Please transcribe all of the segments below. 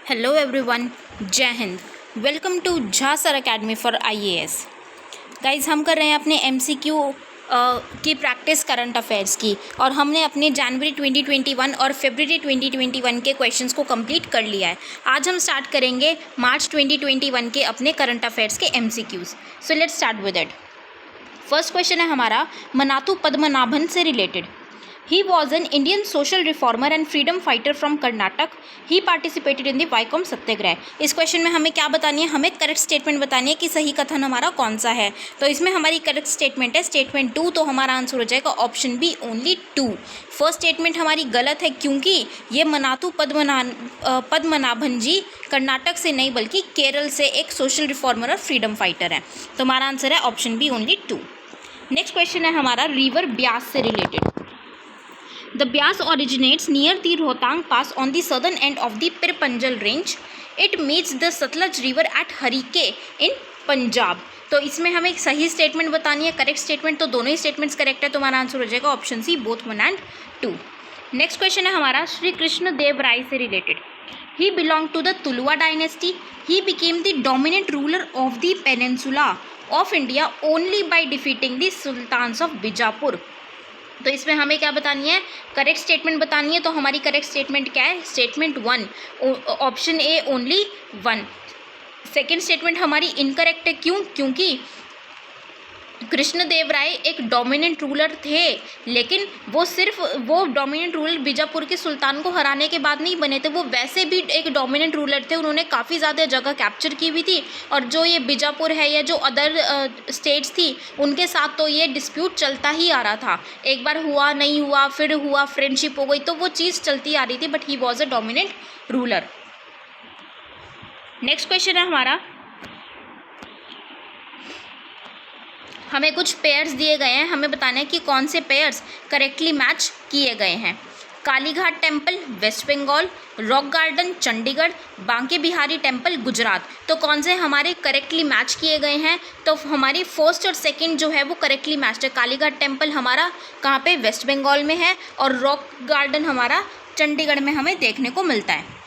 Hello everyone, जय हिंद। Welcome to Jha sir academy for IAS. Guys, हम कर रहे हैं अपने एमसीक्यू की प्रैक्टिस करंट अफेयर्स की, और हमने अपने जनवरी 2021 और फरवरी 2021 के क्वेश्चंस को कंप्लीट कर लिया है। आज हम स्टार्ट करेंगे मार्च 2021 के अपने करंट अफेयर्स के MCQs. So let's start with it. First question है हमारा मनातू पद्मनाभन से related. He was an Indian social reformer and freedom fighter from Karnataka. He participated in the Vaikom सत्याग्रह। इस क्वेश्चन में हमें क्या बतानी है? हमें करेक्ट स्टेटमेंट बतानी है कि सही कथन हमारा कौन सा है। तो इसमें हमारी करेक्ट स्टेटमेंट है स्टेटमेंट 2, तो हमारा आंसर हो जाएगा option B, only 2। First statement हमारी गलत है क्योंकि ये मनातू पद्मनाभन जी कर्नाटक से नहीं बल्कि केरल से एक सोशल रिफॉर्मर और फ्रीडम फाइटर है। तो हमारा आंसर है option B, only 2। Next question है हमारा रिवर ब्यास से related. The Byas originates near the Rohtang Pass on the southern end of the Pirpanjal range. It meets the Satluj River at Harike in Punjab. तो इसमें हमें एक सही statement बतानी है, करेक्ट स्टेटमेंट। तो दोनों ही स्टेटमेंट्स करेक्ट है, तो हमारा आंसर हो जाएगा option C, both 1 and 2। Next question है हमारा श्री कृष्ण देव राय से related. He belonged to the Tuluva dynasty. He became the dominant ruler of the peninsula of India only by defeating the sultans of Bijapur. तो इसमें हमें क्या बतानी है? करेक्ट स्टेटमेंट बतानी है। तो हमारी करेक्ट स्टेटमेंट क्या है? Statement 1, option A, only 1। Second statement हमारी इनकरेक्ट है। क्यों? क्योंकि कृष्णदेव राय एक डोमिनेंट रूलर थे, लेकिन वो डोमिनेंट रूलर बीजापुर के सुल्तान को हराने के बाद नहीं बने थे। वो वैसे भी एक डोमिनेंट रूलर थे, उन्होंने काफ़ी ज़्यादा जगह कैप्चर की हुई थी। और जो ये बीजापुर है या जो अदर स्टेट्स थी, उनके साथ तो ये डिस्प्यूट चलता ही आ रहा था। एक बार हुआ, नहीं हुआ, फिर हुआ, फ्रेंडशिप हो गई, तो वो चीज़ चलती आ रही थी। But he was a dominant ruler. Next question है हमारा, हमें कुछ पेयर्स दिए गए हैं, हमें बताना है कि कौन से पेयर्स करेक्टली मैच किए गए हैं। Kalighat temple west Bengal, rock garden Chandigarh, Banke Bihari temple Gujarat. तो कौन से हमारे करेक्टली मैच किए गए हैं? तो हमारी फर्स्ट और सेकंड जो है वो करेक्टली मैच्ड है। कालीघाट टेम्पल हमारा कहाँ पे? वेस्ट बंगाल में है, और रॉक गार्डन हमारा चंडीगढ़ में हमें देखने को मिलता है।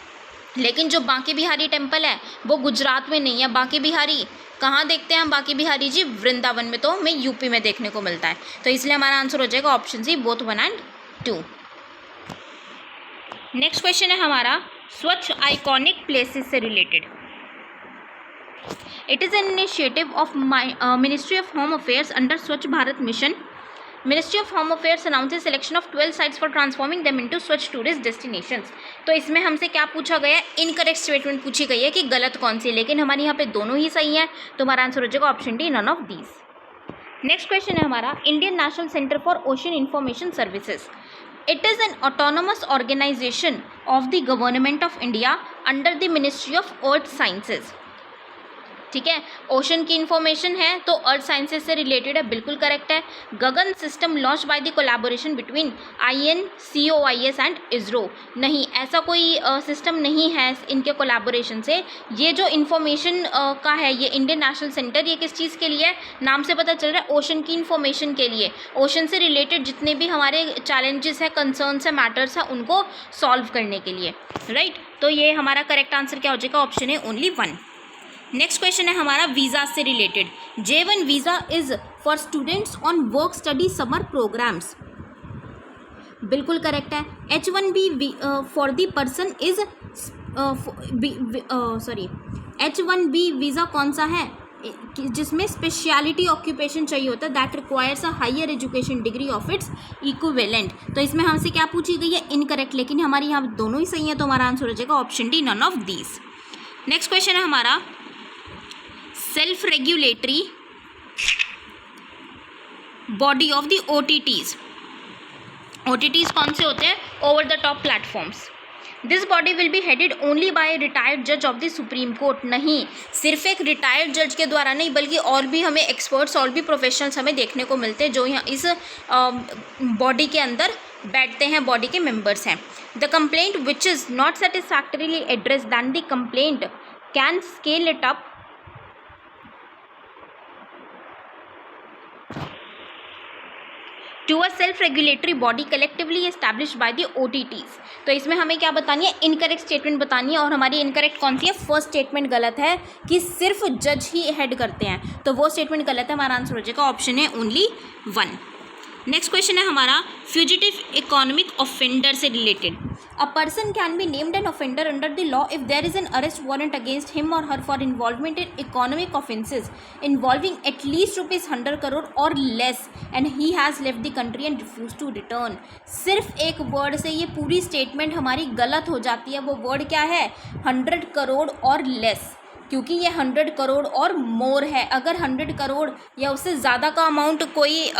लेकिन जो बांके बिहारी टेम्पल है वो गुजरात में नहीं है। बांके बिहारी कहाँ देखते हैं हम? बांके बिहारी जी वृंदावन में, तो हमें यूपी में देखने को मिलता है। तो इसलिए हमारा आंसर हो जाएगा option C, both 1 and 2। Next question है हमारा स्वच्छ आइकॉनिक प्लेसेस से related. It is an initiative of ministry of home affairs under Swachh Bharat mission. Ministry of home affairs announces selection of 12 sites for transforming them into Swachh tourist destinations. तो इसमें हमसे क्या पूछा गया है? इनकरेक्ट स्टेटमेंट पूछी गई है कि गलत कौन सी है, लेकिन हमारे यहाँ पे दोनों ही सही हैं। तो हमारा आंसर हो जाएगा option D, none of these. Next question है हमारा Indian national centre for ocean information services. It is an autonomous organisation of the government of India under the ministry of earth sciences. ठीक है, ocean की information है तो अर्थ sciences से related है, बिल्कुल करेक्ट है। Gagan system launch by the collaboration between INCOIS and ISRO. नहीं, ऐसा कोई सिस्टम नहीं है इनके कोलैबोरेशन से। ये जो इन्फॉर्मेशन का है, ये इंडियन नेशनल सेंटर, ये किस चीज़ के लिए है? नाम से पता चल रहा है, ओशन की इन्फॉर्मेशन के लिए। ओशन से रिलेटेड जितने भी हमारे चैलेंजेस हैं, कंसर्न्स हैं, मैटर्स हैं, उनको सॉल्व करने के लिए, राइट। तो ये हमारा करेक्ट आंसर क्या हो जाएगा? ऑप्शन है ओनली 1। नेक्स्ट क्वेश्चन है हमारा वीज़ा से रिलेटेड। J1 visa is for students on work study summer programmes. बिल्कुल करेक्ट है। H1B for the person is H1B visa कौन सा है? जिसमें स्पेशलिटी ऑक्यूपेशन चाहिए होता है, that requires a higher education degree of its equivalent. तो इसमें हमसे क्या पूछी गई है? इनकरेक्ट, लेकिन हमारी यहाँ दोनों ही सही है, तो हमारा आंसर हो जाएगा option D, none of these. Next question है हमारा self regulatory body of the OTTs। OTTs कौन से होते हैं? Over the top platforms. This body will be headed only by retired जज ऑफ द सुप्रीम कोर्ट। नहीं, सिर्फ एक रिटायर्ड जज के द्वारा नहीं, बल्कि और भी हमें एक्सपर्ट्स और भी प्रोफेशनल्स हमें देखने को मिलते हैं जो यहाँ इस बॉडी के अंदर बैठते हैं, बॉडी के मेंबर्स हैं। The complaint which is not satisfactorily address than the complaint can scale it up to a self regulatory body collectively established by the OTTs। तो इसमें हमें क्या बतानी है, इनकरेक्ट स्टेटमेंट बतानी है, और हमारी इनकरेक्ट कौन सी है, फर्स्ट स्टेटमेंट गलत है कि सिर्फ जज ही हेड करते हैं, तो वो स्टेटमेंट गलत है, हमारा आंसर हो जाएगा ऑप्शन है ओनली 1। नेक्स्ट क्वेश्चन है हमारा फ्यूजिटिव इकोनॉमिक ऑफेंडर से related. A person can be named an offender under the law if there is an arrest warrant against him or her for involvement in economic offences involving at least ₹100 crore or less and he has left the country and refuse to return. सिर्फ एक word से ये पूरी statement हमारी गलत हो जाती है। वो वर्ड क्या है, 100 करोड़ और लेस, क्योंकि ये 100 करोड़ और मोर है। अगर 100 करोड़ या उससे ज़्यादा का अमाउंट कोई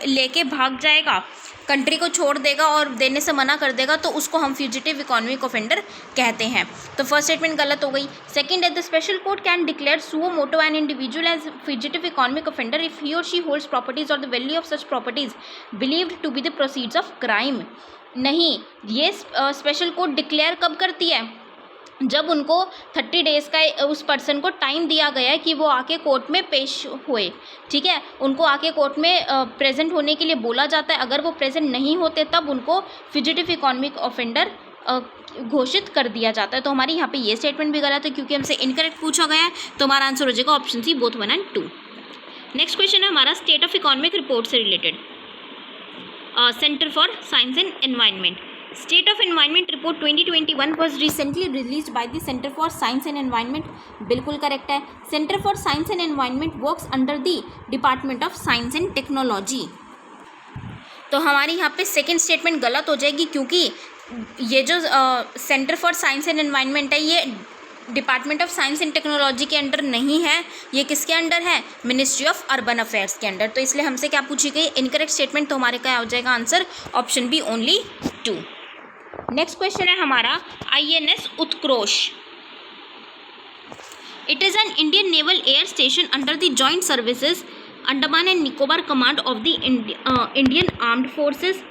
लेके भाग जाएगा, कंट्री को छोड़ देगा और देने से मना कर देगा, तो उसको हम फ्यूजिटिव इकोनॉमिक ऑफेंडर कहते हैं। तो फर्स्ट स्टेटमेंट गलत हो गई। सेकंड है the special court can declare suo motu an individual as fugitive economic offender if he or she holds properties or the value of such properties believed to be the proceeds of crime. नहीं, ये special court declare कब करती है, जब उनको 30 days का उस person को टाइम दिया गया है कि वो आके कोर्ट में पेश हुए। ठीक है, उनको आके कोर्ट में प्रेजेंट होने के लिए बोला जाता है। अगर वो प्रेजेंट नहीं होते तब उनको फ्यूजिटिव इकोनॉमिक ऑफेंडर घोषित कर दिया जाता है। तो हमारी यहाँ पे ये स्टेटमेंट भी गलत है, क्योंकि हमसे इनकरेक्ट पूछा गया है, तो हमारा आंसर हो जाएगा option C, both 1 and 2। Next question है हमारा स्टेट ऑफ इकोनॉमिक रिपोर्ट से related, centre for science and environment. State of Environment Report 2021 was recently released by the Center for Science and Environment। बिल्कुल correct है। Center for Science and Environment works under the Department of Science and Technology। तो हमारी यहाँ पे second statement गलत हो जाएगी, क्योंकि ये जो centre for science and environment है, ये department of science and technology के अंडर नहीं है, ये किसके अंडर है, मिनिस्ट्री ऑफ अर्बन अफेयर्स के अंडर। तो इसलिए हमसे क्या पूछी गई, इनकरेक्ट स्टेटमेंट, तो हमारे क्या हो जाएगा answer, option B only 2। Next question है हमारा INS Utkrish. It is an Indian naval air station under the joint services Andaman and Nicobar command of the Indian armed forces.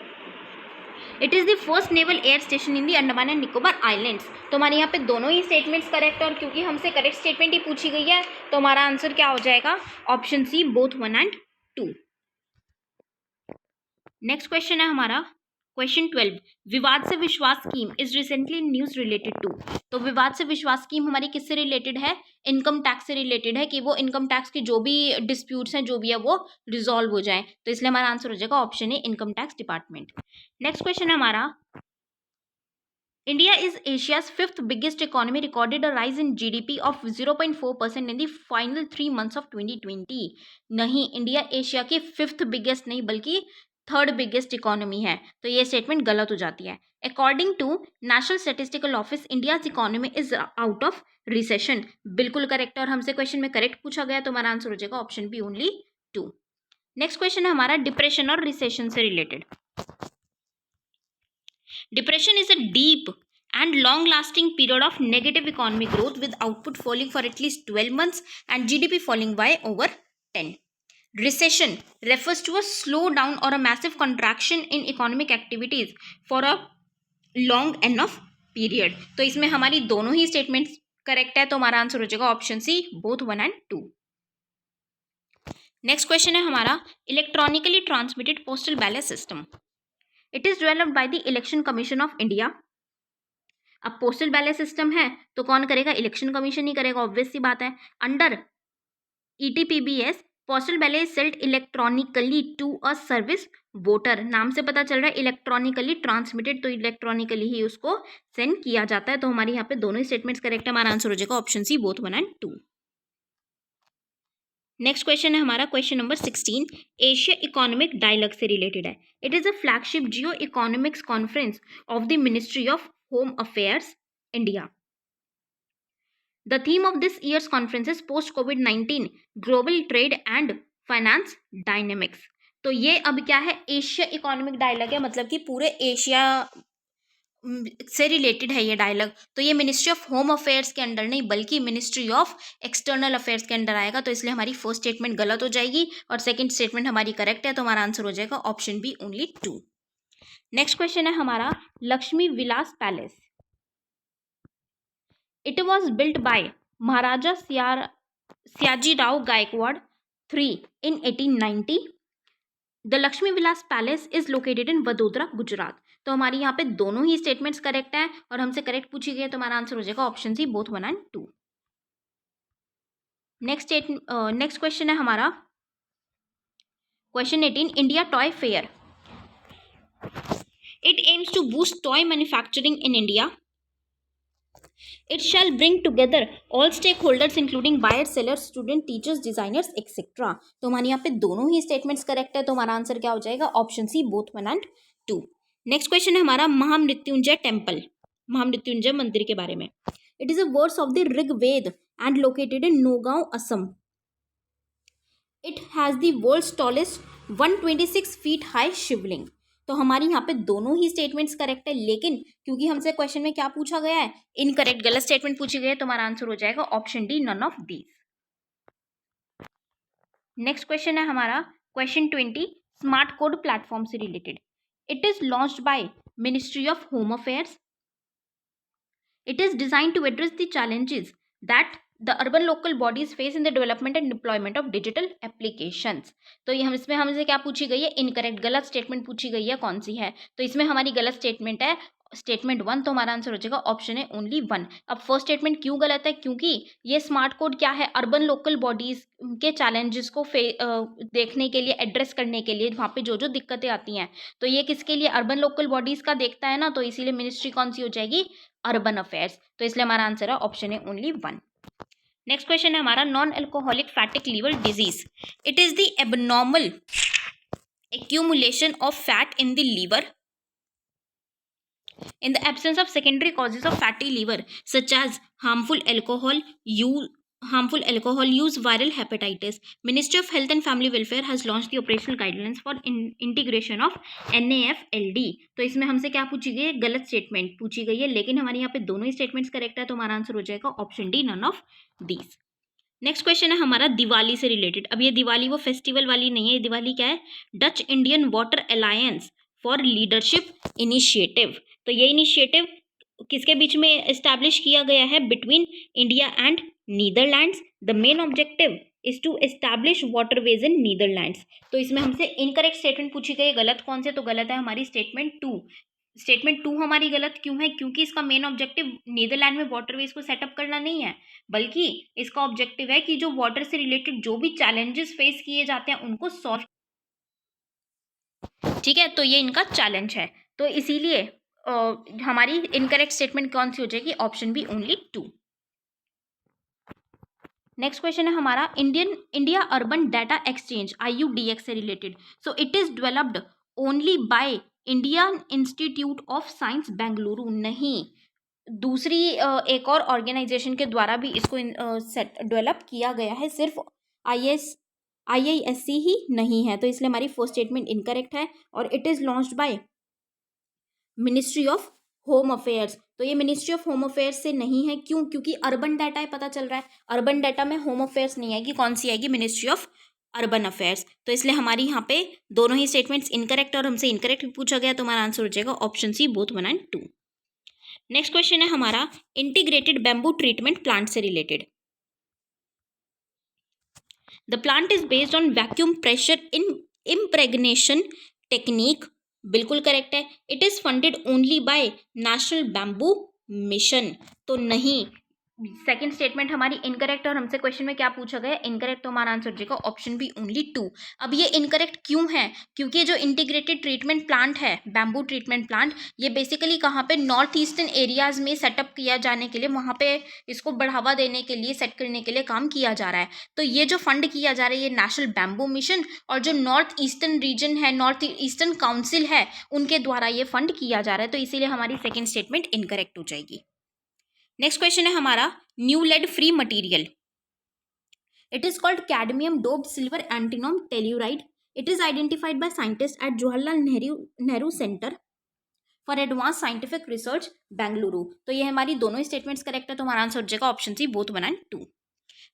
It is the first naval air station in the Andaman and Nicobar islands. तो हमारे यहाँ पे दोनों ही statements correct है, और क्योंकि हमसे correct statement ही पूछी गई है, तो हमारा आंसर क्या हो जाएगा, option C, both 1 and 2। Next question है हमारा question 12, Vivad se Vishwas scheme is recently news related to. तो विवाद से विश्वास स्कीम हमारी किससे रिलेटेड है, इनकम टैक्स से रिलेटेड है, कि वो इनकम टैक्स के जो भी डिस्प्यूट्स हैं, जो भी है, वो रिजॉल्व हो जाए। तो इसलिए हमारा आंसर हो जाएगा option A, income tax department. Next question है हमारा, India is Asia's 5th biggest economy, recorded a rise in GDP of 0.4% in the final 3 months of 2020। नहीं, इंडिया एशिया की 5th बिगेस्ट नहीं, बल्कि 3rd बिगेस्ट इकोनॉमी है। तो ये statement गलत हो जाती है। According to national statistical office, India's economy is out of recession. बिल्कुल करेक्ट है, और हमसे क्वेश्चन में करेक्ट पूछा गया, तो हमारा आंसर हो जाएगा option B only 2। Next question है हमारा डिप्रेशन और रिसेशन से related. Depression is a deep and long lasting period of negative economic growth with output falling for at least 12 months and GDP falling by over 10. Recession refers to a slowdown or a massive contraction in economic activities for a long enough period। तो इसमें हमारी दोनों ही statements correct है, तो हमारा answer हो जाएगा option C, both 1 and 2। Next question है हमारा electronically transmitted postal ballot system. It is developed by the election commission of India. अब पोस्टल बैलेट सिस्टम है तो कौन करेगा, इलेक्शन कमीशन ही करेगा, ऑब्वियस सी बात है। Under ETPBS postal ballot sent electronically to a service voter. नाम से पता चल रहा है इलेक्ट्रॉनिकली ट्रांसमिटेड, तो इलेक्ट्रॉनिकली ही उसको सेंड किया जाता है। तो हमारे यहाँ पे दोनों ही स्टेटमेंट्स करेक्ट है, हमारा आंसर हो जाएगा option C, both 1 and 2। Next question है हमारा question number 16, Asia economic dialogue से रिलेटेड है। It is a flagship geo economics conference of the ministry of home affairs India. The theme of this year's conference is post COVID-19 global trade and finance dynamics। तो ये अब क्या है, Asia economic dialogue है, मतलब कि पूरे Asia से रिलेटेड है ये डायलॉग। तो ये मिनिस्ट्री ऑफ होम अफेयर्स के अंडर नहीं, बल्कि मिनिस्ट्री ऑफ एक्सटर्नल अफेयर्स के अंडर आएगा। तो इसलिए हमारी फर्स्ट स्टेटमेंट गलत हो जाएगी और सेकंड स्टेटमेंट हमारी करेक्ट है, तो हमारा आंसर हो जाएगा option B only 2। Next question है हमारा Lakshmi Vilas palace. It was built by Maharaja Syajirao Gaikwad III in 1890। The Lakshmi Vilas palace is located in Vadodara Gujarat. तो हमारी यहाँ पे दोनों ही स्टेटमेंट्स करेक्ट है और हमसे करेक्ट पूछी गई है, तो हमारा आंसर हो जाएगा option C, both 1 and 2। Next question है हमारा question 18, India toy fair. It aims to boost toy manufacturing in India. It shall bring together all stakeholders including buyers, sellers, students, teachers, designers, etc. तो हमारे यहाँ पे दोनों ही statements correct है, तो हमारा आंसर क्या हो जाएगा, option C, both 1 and 2। Next question है हमारा महामृत्युंजय टेम्पल, महामृत्युंजय मंदिर के बारे में। It is a verse of the Rigveda and located in Nagaon, Assam. It has the world's tallest 126 feet high Shivling. तो हमारी यहाँ पे दोनों ही स्टेटमेंट्स करेक्ट है, लेकिन क्योंकि हमसे क्वेश्चन में क्या पूछा गया है, इनकरेक्ट, गलत स्टेटमेंट पूछी गई है, तो हमारा आंसर हो जाएगा option D, none of these. Next question है हमारा क्वेश्चन 20, स्मार्ट कोड प्लेटफॉर्म से related. It is launched by ministry of home affairs. It is design to address the challenges that the urban local bodies face in the development and deployment of digital applications. तो ये हम इसमें हमसे क्या पूछी गई है, इनकरेक्ट, गलत स्टेटमेंट पूछी गई है, कौन सी है, तो इसमें हमारी गलत स्टेटमेंट है स्टेटमेंट 1, तो हमारा आंसर हो जाएगा ऑप्शन है ओनली 1। अब फर्स्ट स्टेटमेंट क्यों गलत है, क्योंकि ये स्मार्ट कोड क्या है, अर्बन लोकल बॉडीज के चैलेंजेस को देखने के लिए, एड्रेस करने के लिए, वहाँ पे जो जो दिक्कतें आती हैं, तो ये किसके लिए, अर्बन लोकल बॉडीज का देखता है ना, तो इसीलिए मिनिस्ट्री कौन सी हो जाएगी, अर्बन अफेयर्स। तो इसलिए हमारा आंसर है ऑप्शन है ओनली 1। नेक्स्ट क्वेश्चन है हमारा non alcoholic fatty liver disease. It is the abnormal accumulation of fat in the liver in the absence of secondary causes of fatty liver such as harmful alcohol use, viral hepatitis. Ministry of Health and Family Welfare has launched the operational guidelines for integration of NAFLD। तो इसमें हमसे क्या पूछी गई है, गलत statement पूछी गई है, लेकिन हमारे यहाँ पे दोनों ही स्टेटमेंट्स करेक्ट है, तो हमारा आंसर हो जाएगा option D, none of these. Next question है हमारा दिवाली से रिलेटेड। अब ये दिवाली वो फेस्टिवल वाली नहीं है, ये दिवाली क्या है, Dutch Indian water alliance for leadership initiative. तो ये इनिशिएटिव किसके बीच में एस्टैब्लिश किया गया है, between India and Netherlands. The main objective is to establish waterways in Netherlands. तो इसमें हमसे इनकरेक्ट स्टेटमेंट पूछी गई, गलत कौन से, तो गलत है हमारी स्टेटमेंट 2। स्टेटमेंट 2 हमारी गलत क्यों है, क्योंकि इसका मेन ऑब्जेक्टिव नीदरलैंड में वाटरवेज को सेटअप करना नहीं है, बल्कि इसका ऑब्जेक्टिव है कि जो वाटर से रिलेटेड जो भी चैलेंजेस फेस किए जाते हैं उनको सॉल्व, ठीक है, तो ये इनका चैलेंज है, तो इसीलिए हमारी इनकरेक्ट स्टेटमेंट कौन सी हो जाएगी, option B, only 2। Next question है हमारा India Urban Data Exchange IUDX से related. So it is developed only by Indian Institute of Science Bengaluru. नहीं, दूसरी एक और ऑर्गेनाइजेशन के द्वारा भी इसको डेवलप किया गया है, सिर्फ IISc ही नहीं है, तो इसलिए हमारी फर्स्ट स्टेटमेंट इनकरेक्ट है। और it is launched by ministry of home affairs. तो ये मिनिस्ट्री ऑफ होम अफेयर्स से नहीं है, क्यों, क्योंकि अर्बन डाटा है, पता चल रहा है, अर्बन डाटा में होम अफेयर्स नहीं आएगी, कौन सी आएगी, मिनिस्ट्री ऑफ अर्बन अफेयर्स। तो इसलिए हमारी यहाँ पे दोनों ही स्टेटमेंट्स इनकरेक्ट और हमसे इनकरेक्ट पूछा गया, तो हमारा आंसर हो जाएगा option C, both 1 and 2। Next question है हमारा इंटीग्रेटेड बैम्बू ट्रीटमेंट प्लांट से related. The plant is based on vacuum pressure in impregnation technique, बिल्कुल करेक्ट है। It is funded only by national bamboo mission. तो नहीं, second statement हमारी incorrect और हमसे क्वेश्चन में क्या पूछा गया, इनकरेक्ट, तो हमारा आंसर हो जाएगा ऑप्शन बी, ओनली 2। अब ये इनकरेक्ट क्यों है, क्योंकि जो इंटीग्रेटेड ट्रीटमेंट प्लांट है, बैम्बू ट्रीटमेंट प्लांट, ये बेसिकली कहाँ पे, नॉर्थ ईस्टर्न एरियाज में सेटअप किया जाने के लिए, वहाँ पे इसको बढ़ावा देने के लिए, सेट करने के लिए काम किया जा रहा है। तो ये जो फंड किया जा रहा है, ये नेशनल बैम्बू मिशन और जो नॉर्थ ईस्टर्न रीजन है, नॉर्थ ईस्टर्न काउंसिल है, उनके द्वारा ये फंड किया जा रहा है, तो इसीलिए हमारी सेकेंड स्टेटमेंट इनकरेक्ट हो जाएगी। नेक्स्ट क्वेश्चन है हमारा new lead free material. It is called cadmium doped silver antimony telluride. It is identified by scientist at Jawaharlal Nehru centre for advance scientific research Bengaluru. तो ये हमारी दोनों स्टेटमेंट्स करेक्ट है, तो हमारा आंसर हो जाएगा option C, both 1 and 2।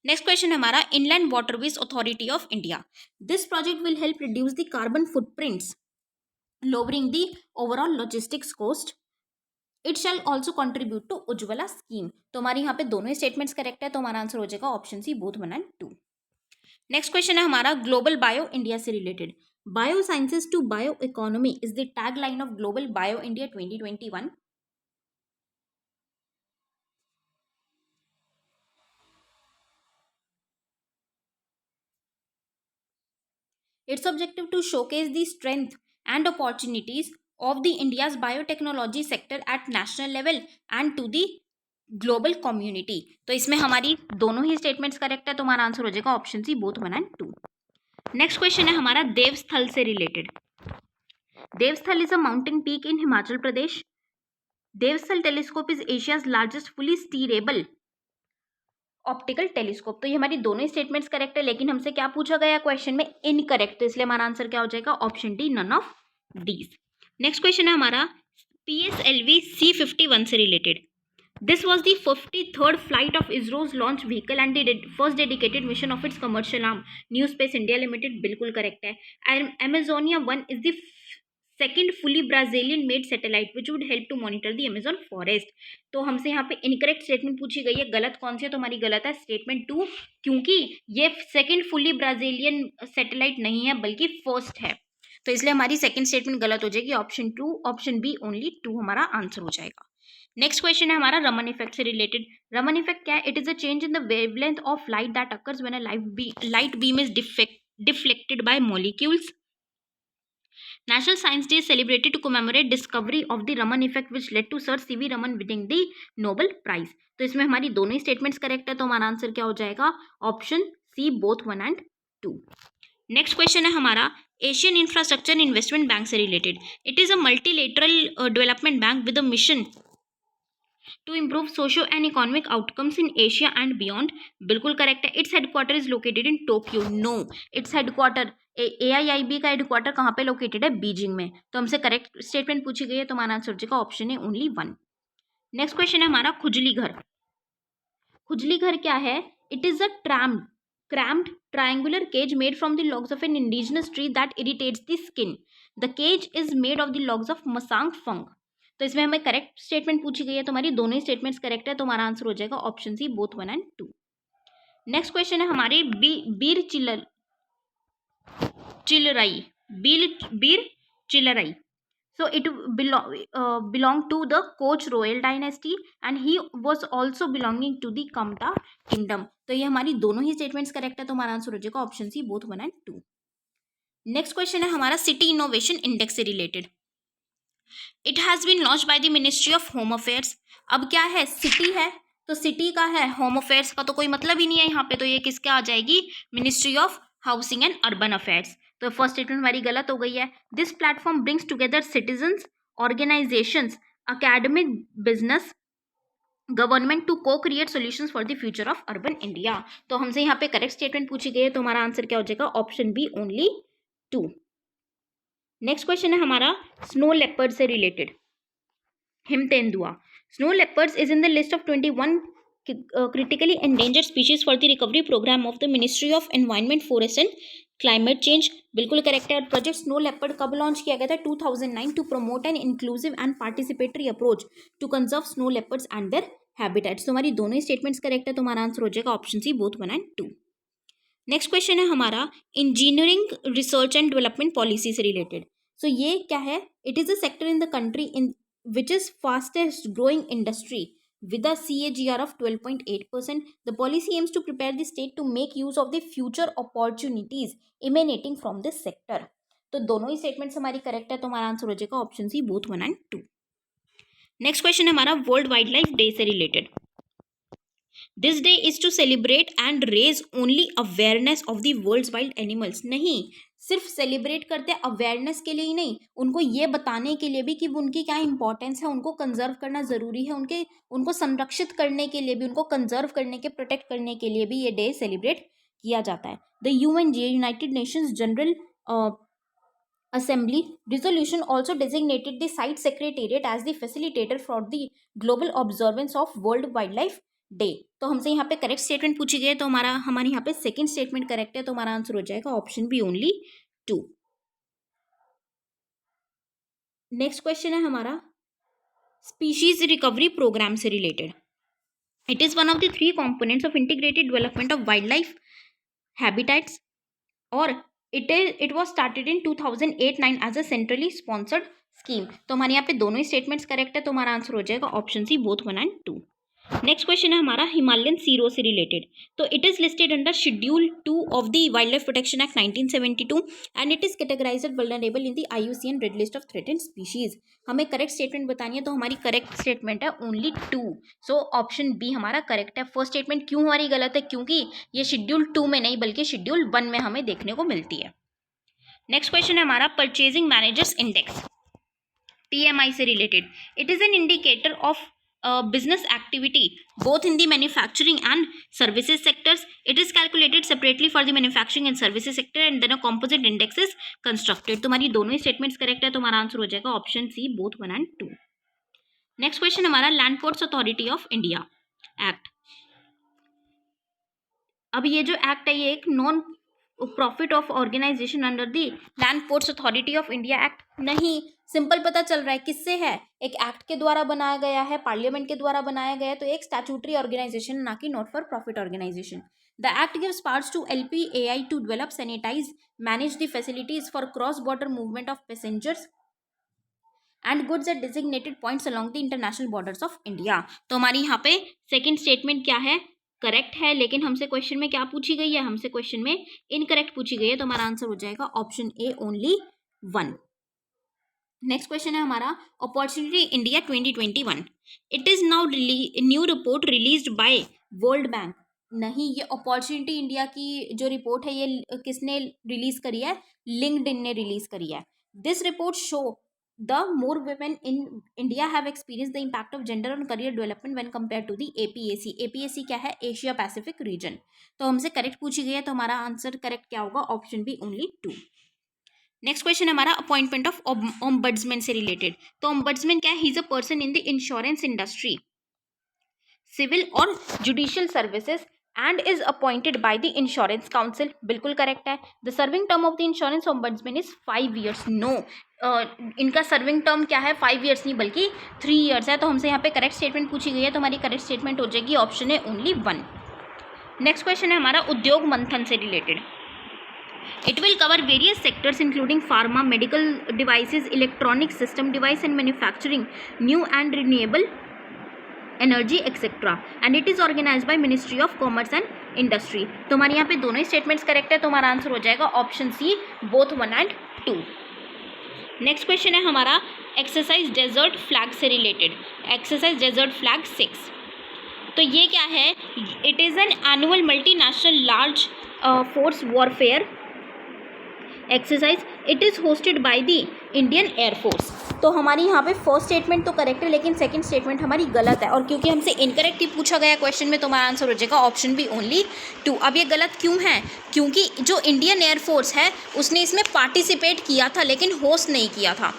Next question है हमारा Inland Waterways Authority of India. This project will help reduce the carbon footprints, lowering the overall logistics cost. It shall also contribute to Ujjwala scheme. तो हमारी यहाँ पे दोनों statements correct है, तो हमारा आंसर हो जाएगा option C, both 1 and 2। Next question है हमारा ग्लोबल बायो इंडिया से related. Biosciences to bioeconomy is the tagline of Global Bio India 2021. Its objective to showcase the strength and opportunities of the India's biotechnology sector at national level and to the global community. तो इसमें हमारी दोनों ही statements correct है, तो हमारा answer हो जाएगा option C, both 1 and 2. Next question है हमारा देवस्थल से related. Devasthal is a mountain peak in Himachal Pradesh. Devasthal telescope is Asia's largest fully steerable optical telescope. तो ये हमारी दोनों स्टेटमेंट्स करेक्ट है, लेकिन हमसे क्या पूछा गया क्वेश्चन में, इनकरेक्ट. तो इसलिए हमारा आंसर क्या हो जाएगा, option D, none of these. Next question है हमारा PSLV C-51 से related. This was the 53rd flight of ISRO's launch vehicle and the first dedicated mission of its commercial arm, New Space India Limited. बिल्कुल correct है. Amazonia 1 is the second fully Brazilian made satellite which would help to monitor the Amazon forest. तो हमसे यहाँ पे incorrect statement पूछी गई है, गलत कौन सी है, तो हमारी गलत है स्टेटमेंट 2, क्योंकि ये सेकंड फुली ब्राजीलियन सैटेलाइट नहीं है बल्कि फर्स्ट है. तो इसलिए हमारी सेकंड स्टेटमेंट गलत हो जाएगी, ऑप्शन 2, ऑप्शन बी ओनली 2 हमारा आंसर हो जाएगा. नेक्स्ट क्वेश्चन है हमारा रमन इफेक्ट से रिलेटेड. रमन इफेक्ट क्या है? It is a change in the wavelength of light that occurs when a light beam is deflected by molecules. National Science Day is celebrated to commemorate discovery of the Raman effect which led to Sir C.V. Raman winning the Nobel Prize. तो इसमें हमारी दोनों ही statements correct है, तो हमारा answer क्या हो जाएगा, option C, both 1 and 2. Next question है हमारा एशियन इंफ्रास्ट्रक्चर इन्वेस्टमेंट बैंक से related. It is a multilateral development bank with a mission to improve socio and economic outcomes in Asia and beyond. बिल्कुल correct है. Its headquarter is located in Tokyo. No, its headquarter AIIB का headquarter कहाँ पे located है, Beijing में. तो हमसे correct statement पूछी गई है, तो हमारा आंसर हो जाएगा ऑप्शन है ओनली 1. नेक्स्ट क्वेश्चन है हमारा खुजली घर. खुजली घर क्या है? It is a cramped triangular cage made from the logs of an indigenous tree that irritates the skin. The cage is made of the logs of masang fung. तो इसमें हमें करेक्ट स्टेटमेंट पूछी गई है, तो हमारी दोनों ही स्टेटमेंट्स करेक्ट है, तो हमारा आंसर हो जाएगा option C, both 1 and 2. Next question है हमारे बीर चिलराई. So it belonged to the Koch royal dynasty and he was also belonging to the Kamta kingdom. तो ये हमारी दोनों ही स्टेटमेंट्स करेक्ट है, तो हमारा आंसर हो जाएगा option C, both 1 and 2. Next question है हमारा सिटी इनोवेशन इंडेक्स से related. It has been launch by the ministry of home Affairs. अब क्या है, सिटी है तो सिटी का है, होम अफेयर्स का तो कोई मतलब ही नहीं है यहाँ पे, तो ये किसके आ जाएगी, ministry of housing and urban affairs. तो फर्स्ट स्टेटमेंट हमारी गलत हो गई है. This platform brings together citizens, organisations, academic, business, government to co-create solutions for the future of urban India. तो हमसे यहाँ पे करेक्ट स्टेटमेंट पूछी गई है, तो हमारा आंसर क्या हो जाएगा, option B, only 2. Next question है हमारा स्नो लेपर्ड से रिलेटेड. हिमतेंदुआ. Snow leopards is in the list of 21 critically endangered species for the recovery program of the Ministry of Environment, Forest and Climate Change. बिल्कुल correct है. Project snow leopard कब launch किया गया था, 2009, to promote an inclusive and participatory approach to conserve snow leopards and their habitats. तो हमारी दोनों ही statements correct है, तो हमारा आंसर हो जाएगा option C, both 1 and 2. Next question है हमारा engineering research and development policy से रिलेटेड. सो ये क्या है, it is a sector in the country in which is fastest growing industry with a CAGR of 12.8%. The policy aims to prepare the state to make use of the future opportunities emanating from this sector. तो दोनों ही statements हमारी correct है, तो हमारा answer हो जाएगा option C, both 1 and 2. Next question है हमारा वर्ल्ड वाइल्ड लाइफ डे से related. This day is to celebrate and raise only awareness of the world's wild animals. नहीं, सिर्फ सेलिब्रेट करते अवेयरनेस के लिए ही नहीं, उनको ये बताने के लिए भी कि उनकी क्या इंपॉर्टेंस है, उनको कंजर्व करना ज़रूरी है, उनको संरक्षित करने के लिए भी, उनको कंजर्व करने के, प्रोटेक्ट करने के लिए भी ये डे सेलिब्रेट किया जाता है. The United Nations general assembly resolution also designated the site secretariat as the facilitator for the global observance of world wildlife day. तो हमसे यहाँ पे करेक्ट स्टेटमेंट पूछी गई है, तो हमारे यहाँ पे सेकंड स्टेटमेंट करेक्ट है, तो हमारा आंसर हो जाएगा option B, only 2. Next question है हमारा स्पीशीज रिकवरी प्रोग्राम से related. It is one of the 3 components of integrated development of wildlife habitats. और it was started in 2008-9 as a centrally sponsored scheme. तो हमारे यहाँ पे दोनों ही statements correct है, तो हमारा आंसर हो जाएगा option C, both 1 and 2। Next question है हमारा हिमालयन सीरो से रिलेटेड। तो it is listed under schedule 2 of the wildlife protection act 1972 and it is categorised vulnerable in the IUCN red list of threatened species. हमें correct statement बतानी है, तो हमारी correct statement है only 2। So option B हमारा correct है। First statement क्यों हमारी गलत है? क्योंकि ये शेड्यूल 2 में नहीं बल्कि शेड्यूल 1 में हमें देखने को मिलती है। नेक्स्ट क्वेश्चन है हमारा परचेजिंग मैनेजर्स इंडेक्स, PMI से related. It is an indicator of business activity both in the manufacturing and services sectors. It is calculated separately for the manufacturing and services sector and then a composite index is constructed। तुम्हारी दोनों ही statements correct है, तो हमारा answer हो जाएगा option C, both 1 and 2। Next question हमारा land ports authority of India act. अब ये जो एक्ट है ये एक non profit of organisation under the land ports authority of India act नहीं। सिंपल पता चल रहा है किससे है, एक एक्ट के द्वारा बनाया गया है, पार्लियामेंट के द्वारा बनाया गया है, तो एक स्टैट्यूटरी ऑर्गेनाइजेशन, ना कि not for profit organisation. The act gives powers to LPAI to develop, sanitise, manage the facilities for cross border movement of passengers and goods at designated points along the international borders of India. तो हमारी यहाँ पे second statement क्या है, correct है, लेकिन हमसे question में क्या पूछी गई है, हमसे क्वेश्चन में इनकरेक्ट पूछी गई है, तो हमारा आंसर हो जाएगा option A, only 1। Next question है हमारा opportunity India 2021। It is now new report released by world bank. नहीं, ये अपॉर्चुनिटी इंडिया की जो रिपोर्ट है ये किसने रिलीज करी है, लिंक्डइन ने रिलीज करी है। This report show the more women in India have experienced the impact of gender on career development when compared to the APAC। APAC क्या है, एशिया पैसिफिक रीजन। तो हमसे करेक्ट पूछी गई है, तो हमारा आंसर करेक्ट क्या होगा, option B, only 2। Next question हमारा अपॉइंटमेंट ऑफ ओम्बड्समैन से रिलेटेड। तो ओम्बड्समैन क्या है, he is a person in the insurance industry, civil और judicial services and is appointed by the insurance council। बिल्कुल करेक्ट है। the serving term of the insurance ombudsman is 5 years। no, इनका serving term क्या है, 5 years नहीं बल्कि 3 years है। तो हमसे यहाँ पे करेक्ट स्टेटमेंट पूछी गई है, तो हमारी करेक्ट स्टेटमेंट हो जाएगी ऑप्शन है ओनली 1। नेक्स्ट क्वेश्चन है हमारा उद्योग मंथन से related. It will cover various sectors including pharma, medical devices, electronic system device and manufacturing, new and renewable energy etcetera and it is organised by ministry of Commerce and Industry. तो हमारे यहाँ पे दोनों ही statements correct है, तो हमारा answer हो जाएगा option C, both 1 and 2। Next question है हमारा एक्सरसाइज डेजर्ट फ्लैग से रिलेटेड, एक्सरसाइज डेजर्ट फ्लैग 6। तो ये क्या है, it is an annual multinational large force warfare exercise. It is hosted by the Indian Air Force. तो हमारी यहाँ पे फर्स्ट स्टेटमेंट तो करेक्ट है, लेकिन सेकंड स्टेटमेंट हमारी गलत है, और क्योंकि हमसे इनकरेक्ट ही पूछा गया क्वेश्चन में, तो हमारा आंसर हो जाएगा ऑप्शन बी, ओनली 2। अब ये गलत क्यों है, क्योंकि जो इंडियन एयरफोर्स है उसने इसमें पार्टिसिपेट किया था लेकिन होस्ट नहीं किया था।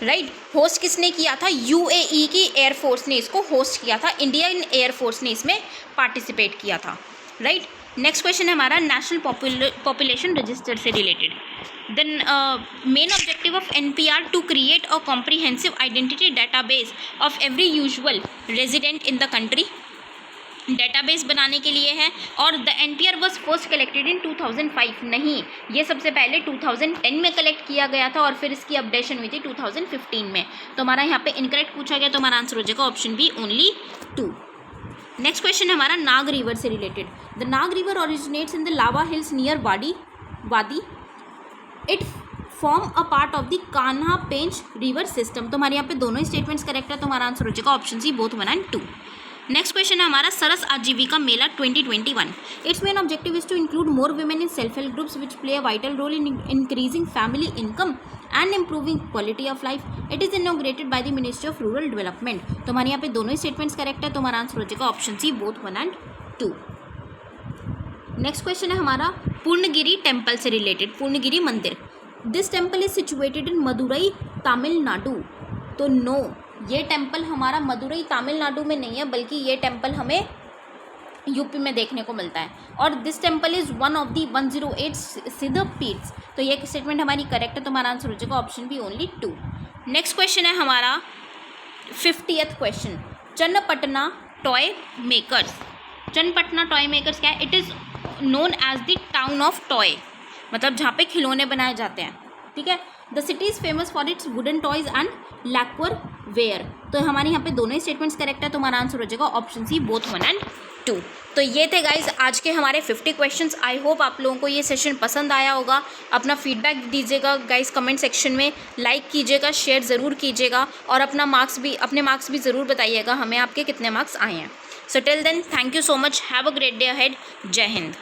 राइट, होस्ट किसने किया था, UAE की एयरफोर्स ने इसको होस्ट किया था, इंडियन एयरफोर्स ने इसमें पार्टिसिपेट किया था। राइट, नेक्स्ट क्वेश्चन है हमारा नेशनल पॉपुलेशन रजिस्टर से related. The main objective of NPR to create a comprehensive identity database of every usual resident in the country. Database बनाने के लिए है, और the NPR was first collected in 2005। नहीं, ये सबसे पहले 2010 में कलेक्ट किया गया था और फिर इसकी अपडेशन हुई थी 2015 में। तो हमारा यहाँ पे इनकरेक्ट पूछा गया, तो हमारा आंसर हो जाएगा option B, only 2। Next question है हमारा नाग रिवर से related. The Nag river originates in the lava hills near Wadi. It form a part of the Kanha Pench river system. तो हमारे यहाँ पे दोनों ही स्टेटमेंट्स करेक्ट है, तो हमारा आंसर हो जाएगा option C, both 1 and 2। Next question है हमारा Saras Aajeevika Mela 2021। Its main objective is to include more women in self help groups which play a vital role in increasing family income and improving quality of life. It is inaugurated by the ministry of Rural Development. तो हमारे यहाँ पे दोनों ही statements correct है, तो हमारा answer हो जाएगा option C, both 1 and 2। Next question है हमारा पूर्णगिरी टेम्पल से रिलेटेड, पूर्णगिरी मंदिर। This temple is situated in Madurai, Tamil Nadu. तो नो, ये टेम्पल हमारा मदुरई तमिलनाडु में नहीं है, बल्कि ये टेम्पल हमें यूपी में देखने को मिलता है, और this temple is one of the 108 सिद्ध पीठ्स। तो ये स्टेटमेंट हमारी करेक्ट है, तो हमारा आंसर हो जाएगा option B, only 2। Next question है हमारा 50th question, Channapatna toy makers. Channapatna toy makers क्या है, it is known as the town of toy. मतलब जहाँ पे खिलौने बनाए जाते हैं, ठीक है। The city is famous for its wooden toys and lacquer ware. तो हमारे यहाँ पे दोनों ही स्टेटमेंट्स करेक्ट है, तो हमारा आंसर हो जाएगा ऑप्शन सी, बोथ 1 and 2। तो ये थे गाइज आज के हमारे 50 क्वेश्चंस। आई होप आप लोगों को ये सेशन पसंद आया होगा। अपना फीडबैक दीजिएगा गाइज कमेंट सेक्शन में, लाइक कीजिएगा, शेयर ज़रूर कीजिएगा और अपने मार्क्स भी ज़रूर बताइएगा हमें आपके कितने मार्क्स आए हैं। So till then, thank you so much, have a great day ahead. जय हिंद।